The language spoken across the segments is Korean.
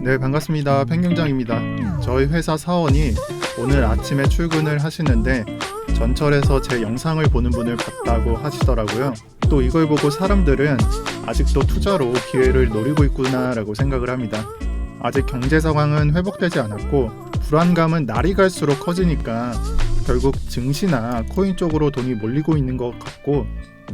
네, 반갑습니다. 팽경장입니다. 저희 회사 사원이 오늘 아침에 출근을 하시는데 전철에서 제 영상을 보는 분을 봤다고 하시더라고요. 또 이걸 보고 사람들은 아직도 투자로 기회를 노리고 있구나 라고 생각을 합니다. 아직 경제 상황은 회복되지 않았고 불안감은 날이 갈수록 커지니까 결국 증시나 코인 쪽으로 돈이 몰리고 있는 것 같고,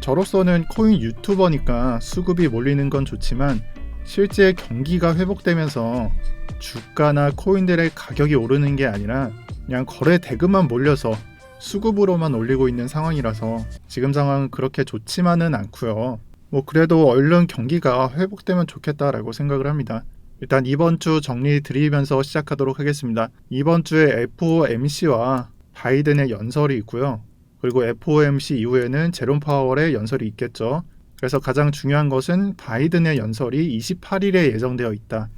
저로서는 코인 유튜버니까 수급이 몰리는 건 좋지만 실제 경기가 회복되면서 주가나 코인들의 가격이 오르는 게 아니라 그냥 거래 대금만 몰려서 수급으로만 올리고 있는 상황이라서 지금 상황은 그렇게 좋지만은 않고요. 그래도 얼른 경기가 회복되면 좋겠다라고 생각을 합니다. 일단 이번 주 정리 드리면서 시작하도록 하겠습니다. 이번 주에 FOMC와 바이든의 연설이 있고요. 그리고 FOMC 이후에는 제롬 파월의 연설이 있겠죠. 그래서 가장 중요한 것은 바이든의 연설이 28일에 예정되어 있다.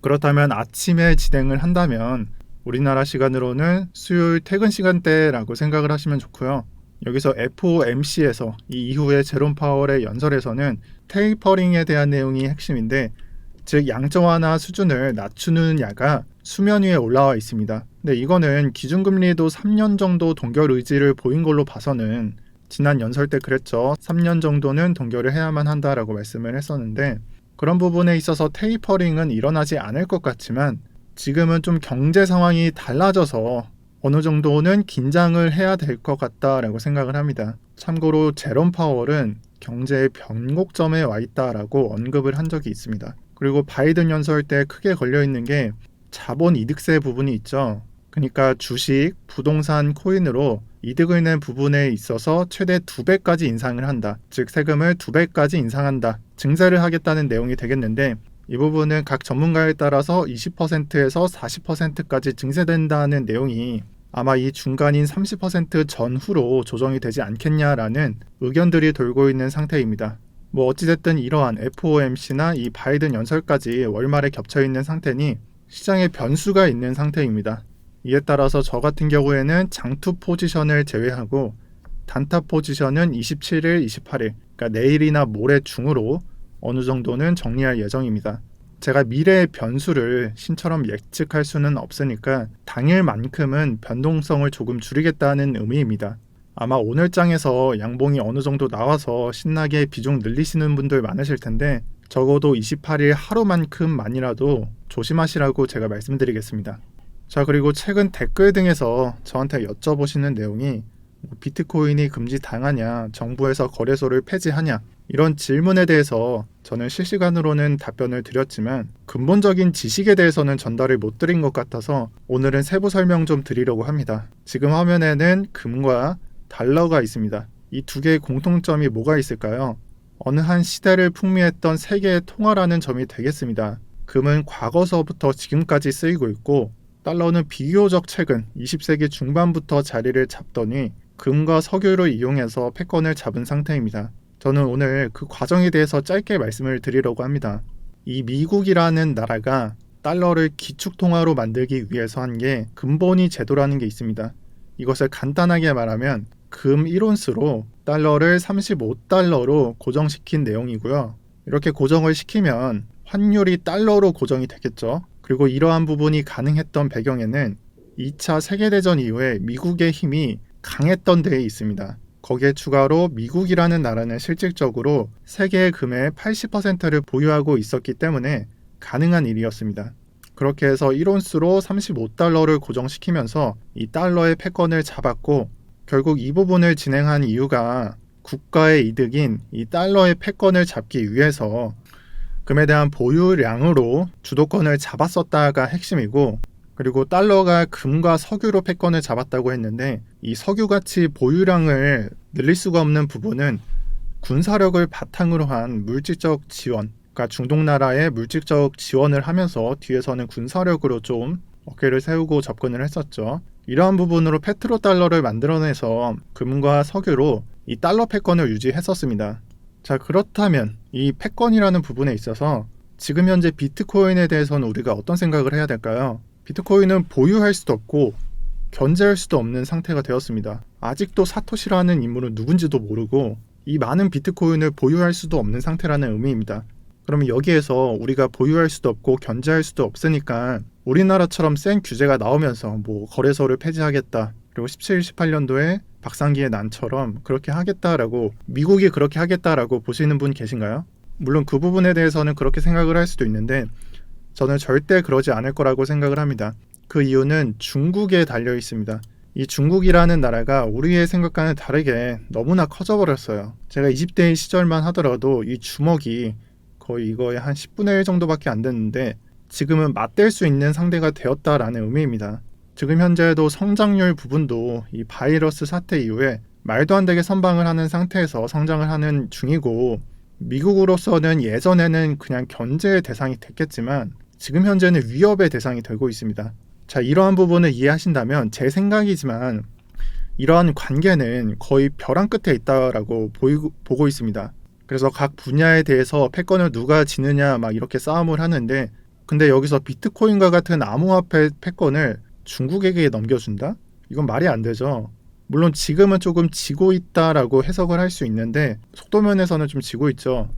그렇다면 아침에 진행을 한다면 우리나라 시간으로는 수요일 퇴근 시간대라고 생각을 하시면 좋고요. 여기서 FOMC에서 이 이후에 제롬 파월의 연설에서는 테이퍼링에 대한 내용이 핵심인데, 즉 양적완화 수준을 낮추는 야가 수면 위에 올라와 있습니다. 근데 이거는 기준금리도 3년 정도 동결 의지를 보인 걸로 봐서는, 지난 연설 때 그랬죠. 3년 정도는 동결을 해야만 한다라고 말씀을 했었는데, 그런 부분에 있어서 테이퍼링은 일어나지 않을 것 같지만 지금은 좀 경제 상황이 달라져서 어느 정도는 긴장을 해야 될 것 같다라고 생각을 합니다. 참고로 제롬 파월은 경제의 변곡점에 와 있다라고 언급을 한 적이 있습니다. 그리고 바이든 연설 때 크게 걸려있는 게 자본 이득세 부분이 있죠. 그러니까 주식, 부동산, 코인으로 이득을 낸 부분에 있어서 최대 2배까지 인상을 한다. 즉 세금을 2배까지 인상한다. 증세를 하겠다는 내용이 되겠는데, 이 부분은 각 전문가에 따라서 20%에서 40%까지 증세된다는 내용이 아마 이 중간인 30% 전후로 조정이 되지 않겠냐라는 의견들이 돌고 있는 상태입니다. 어찌됐든 이러한 FOMC나 이 바이든 연설까지 월말에 겹쳐있는 상태니 시장에 변수가 있는 상태입니다. 이에 따라서 저 같은 경우에는 장투 포지션을 제외하고 단타 포지션은 27일, 28일, 그러니까 내일이나 모레 중으로 어느 정도는 정리할 예정입니다. 제가 미래의 변수를 신처럼 예측할 수는 없으니까 당일만큼은 변동성을 조금 줄이겠다는 의미입니다. 아마 오늘장에서 양봉이 어느 정도 나와서 신나게 비중 늘리시는 분들 많으실 텐데, 적어도 28일 하루만큼만이라도 조심하시라고 제가 말씀드리겠습니다. 자, 그리고 최근 댓글 등에서 저한테 여쭤보시는 내용이 비트코인이 금지당하냐, 정부에서 거래소를 폐지하냐, 이런 질문에 대해서 저는 실시간으로는 답변을 드렸지만 근본적인 지식에 대해서는 전달을 못 드린 것 같아서 오늘은 세부 설명 좀 드리려고 합니다. 지금 화면에는 금과 달러가 있습니다. 이 두 개의 공통점이 뭐가 있을까요? 어느 한 시대를 풍미했던 세계의 통화라는 점이 되겠습니다. 금은 과거서부터 지금까지 쓰이고 있고, 달러는 비교적 최근 20세기 중반부터 자리를 잡더니 금과 석유를 이용해서 패권을 잡은 상태입니다. 저는 오늘 그 과정에 대해서 짧게 말씀을 드리려고 합니다. 이 미국이라는 나라가 달러를 기축통화로 만들기 위해서 한 게 금본위 제도라는 게 있습니다. 이것을 간단하게 말하면 금 1온스로 달러를 35달러로 고정시킨 내용이고요. 이렇게 고정을 시키면 환율이 달러로 고정이 되겠죠. 그리고 이러한 부분이 가능했던 배경에는 2차 세계대전 이후에 미국의 힘이 강했던 데에 있습니다. 거기에 추가로 미국이라는 나라는 실질적으로 세계의 금의 80%를 보유하고 있었기 때문에 가능한 일이었습니다. 그렇게 해서 1온스로 35달러를 고정시키면서 이 달러의 패권을 잡았고, 결국 이 부분을 진행한 이유가 국가의 이득인 이 달러의 패권을 잡기 위해서 금에 대한 보유량으로 주도권을 잡았었다가 핵심이고, 그리고 달러가 금과 석유로 패권을 잡았다고 했는데, 이 석유같이 보유량을 늘릴 수가 없는 부분은 군사력을 바탕으로 한 물질적 지원, 그러니까 중동 나라에 물질적 지원을 하면서 뒤에서는 군사력으로 좀 어깨를 세우고 접근을 했었죠. 이러한 부분으로 페트로달러를 만들어내서 금과 석유로 이 달러 패권을 유지했었습니다. 자, 그렇다면 이 패권이라는 부분에 있어서 지금 현재 비트코인에 대해서는 우리가 어떤 생각을 해야 될까요? 비트코인은 보유할 수도 없고 견제할 수도 없는 상태가 되었습니다. 아직도 사토시라는 인물은 누군지도 모르고 이 많은 비트코인을 보유할 수도 없는 상태라는 의미입니다. 그러면 여기에서 우리가 보유할 수도 없고 견제할 수도 없으니까 우리나라처럼 센 규제가 나오면서 뭐 거래소를 폐지하겠다, 그리고 17, 18년도에 박상기의 난처럼 그렇게 하겠다라고, 미국이 그렇게 하겠다라고 보시는 분 계신가요? 물론 그 부분에 대해서는 그렇게 생각을 할 수도 있는데 저는 절대 그러지 않을 거라고 생각을 합니다. 그 이유는 중국에 달려 있습니다. 이 중국이라는 나라가 우리의 생각과는 다르게 너무나 커져버렸어요. 제가 20대의 시절만 하더라도 이 주먹이 거의 이거의 한 10분의 1 정도밖에 안 됐는데 지금은 맞댈 수 있는 상대가 되었다라는 의미입니다. 지금 현재도 성장률 부분도 이 바이러스 사태 이후에 말도 안 되게 선방을 하는 상태에서 성장을 하는 중이고, 미국으로서는 예전에는 그냥 견제의 대상이 됐겠지만 지금 현재는 위협의 대상이 되고 있습니다. 자, 이러한 부분을 이해하신다면 제 생각이지만 이러한 관계는 거의 벼랑 끝에 있다라고 보고 있습니다. 그래서 각 분야에 대해서 패권을 누가 지느냐 막 이렇게 싸움을 하는데, 근데 여기서 비트코인과 같은 암호화폐 패권을 중국에게 넘겨준다? 이건 말이 안 되죠. 물론 지금은 조금 지고 있다라고 해석을 할 수 있는데 속도면에서는 좀 지고 있죠.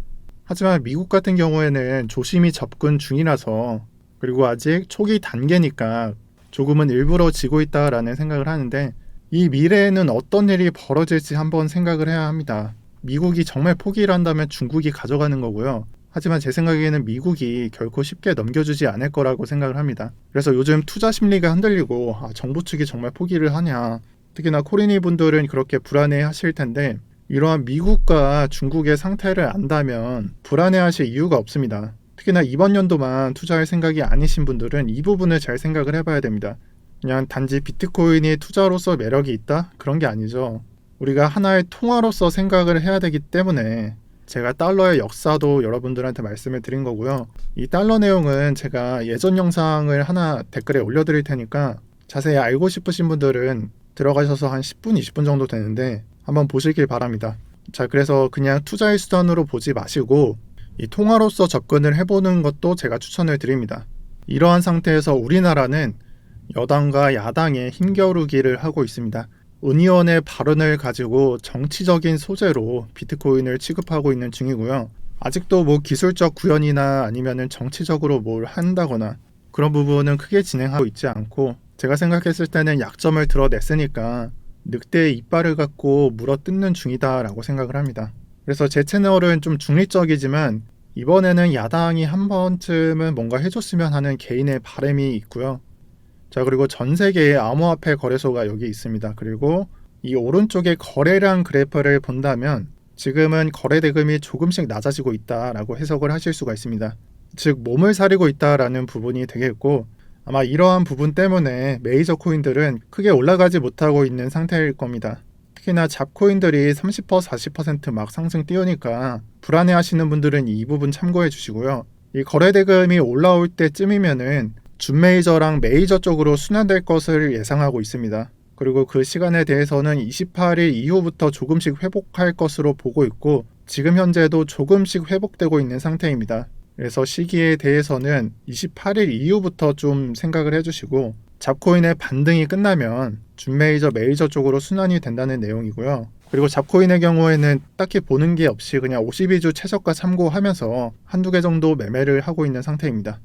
하지만 미국 같은 경우에는 조심히 접근 중이라서, 그리고 아직 초기 단계니까 조금은 일부러 지고 있다라는 생각을 하는데, 이 미래에는 어떤 일이 벌어질지 한번 생각을 해야 합니다. 미국이 정말 포기를 한다면 중국이 가져가는 거고요. 하지만 제 생각에는 미국이 결코 쉽게 넘겨주지 않을 거라고 생각을 합니다. 그래서 요즘 투자 심리가 흔들리고 정부 측이 정말 포기를 하냐, 특히나 코리니 분들은 그렇게 불안해 하실 텐데 이러한 미국과 중국의 상태를 안다면 불안해 하실 이유가 없습니다. 특히나 이번 연도만 투자할 생각이 아니신 분들은 이 부분을 잘 생각을 해봐야 됩니다. 그냥 단지 비트코인이 투자로서 매력이 있다? 그런 게 아니죠. 우리가 하나의 통화로서 생각을 해야 되기 때문에 제가 달러의 역사도 여러분들한테 말씀을 드린 거고요. 이 달러 내용은 제가 예전 영상을 하나 댓글에 올려드릴 테니까 자세히 알고 싶으신 분들은 들어가셔서 한 10분, 20분 정도 되는데 한번 보시길 바랍니다. 자, 그래서 그냥 투자의 수단으로 보지 마시고 이 통화로서 접근을 해보는 것도 제가 추천을 드립니다. 이러한 상태에서 우리나라는 여당과 야당의 힘겨루기를 하고 있습니다. 은의원의 발언을 가지고 정치적인 소재로 비트코인을 취급하고 있는 중이고요. 아직도 뭐 기술적 구현이나 아니면은 정치적으로 뭘 한다거나 그런 부분은 크게 진행하고 있지 않고, 제가 생각했을 때는 약점을 드러냈으니까 늑대의 이빨을 갖고 물어뜯는 중이다라고 생각을 합니다. 그래서 제 채널은 좀 중립적이지만 이번에는 야당이 한 번쯤은 뭔가 해줬으면 하는 개인의 바람이 있고요. 자, 그리고 전 세계의 암호화폐 거래소가 여기 있습니다. 그리고 이 오른쪽에 거래량 그래프를 본다면 지금은 거래 대금이 조금씩 낮아지고 있다라고 해석을 하실 수가 있습니다. 즉 몸을 사리고 있다라는 부분이 되겠고, 아마 이러한 부분 때문에 메이저 코인들은 크게 올라가지 못하고 있는 상태일 겁니다. 특히나 잡코인들이 30%, 40% 막 상승 띄우니까 불안해 하시는 분들은 이 부분 참고해 주시고요. 이 거래 대금이 올라올 때쯤이면은 준메이저랑 메이저 쪽으로 순환될 것을 예상하고 있습니다. 그리고 그 시간에 대해서는 28일 이후부터 조금씩 회복할 것으로 보고 있고 지금 현재도 조금씩 회복되고 있는 상태입니다. 그래서 시기에 대해서는 28일 이후부터 좀 생각을 해주시고, 잡코인의 반등이 끝나면 준메이저, 메이저 쪽으로 순환이 된다는 내용이고요. 그리고 잡코인의 경우에는 딱히 보는 게 없이 그냥 52주 최저가 참고하면서 한두 개 정도 매매를 하고 있는 상태입니다.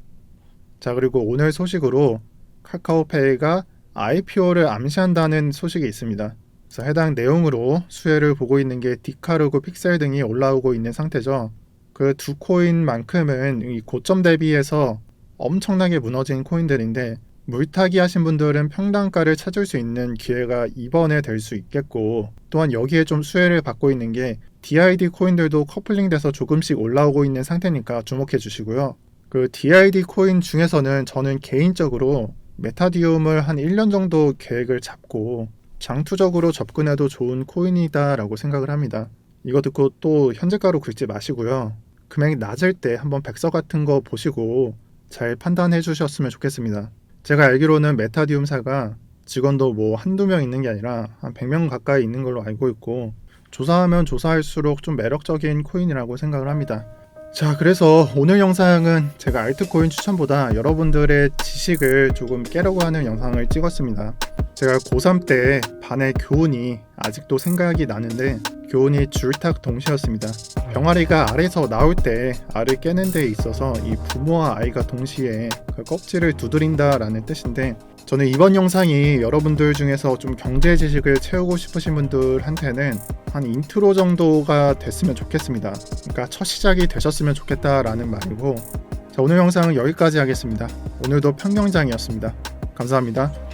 자, 그리고 오늘 소식으로 카카오페이가 IPO를 암시한다는 소식이 있습니다. 그래서 해당 내용으로 수혜를 보고 있는 게 디카르고 픽셀 등이 올라오고 있는 상태죠. 그 두 코인만큼은 이 고점 대비해서 엄청나게 무너진 코인들인데 물타기 하신 분들은 평단가를 찾을 수 있는 기회가 이번에 될 수 있겠고, 또한 여기에 좀 수혜를 받고 있는 게 DID 코인들도 커플링 돼서 조금씩 올라오고 있는 상태니까 주목해 주시고요. 그 DID 코인 중에서는 저는 개인적으로 메타디움을 한 1년 정도 계획을 잡고 장투적으로 접근해도 좋은 코인이다 라고 생각을 합니다. 이거 듣고 또 현재가로 긁지 마시고요. 금액이 낮을 때 한번 백서 같은 거 보시고 잘 판단해 주셨으면 좋겠습니다. 제가 알기로는 메타디움사가 직원도 뭐 한두 명 있는 게 아니라 한 100명 가까이 있는 걸로 알고 있고, 조사하면 조사할수록 좀 매력적인 코인이라고 생각을 합니다. 자, 그래서 오늘 영상은 제가 알트코인 추천보다 여러분들의 지식을 조금 깨려고 하는 영상을 찍었습니다. 제가 고3 때 반의 교훈이 아직도 생각이 나는데 교훈이 줄탁 동시였습니다. 병아리가 알에서 나올 때 알을 깨는 데 있어서 이 부모와 아이가 동시에 그 껍질을 두드린다라는 뜻인데, 저는 이번 영상이 여러분들 중에서 좀 경제 지식을 채우고 싶으신 분들한테는 한 인트로 정도가 됐으면 좋겠습니다. 그러니까 첫 시작이 되셨으면 좋겠다라는 말이고, 자, 오늘 영상은 여기까지 하겠습니다. 오늘도 평경장이었습니다. 감사합니다.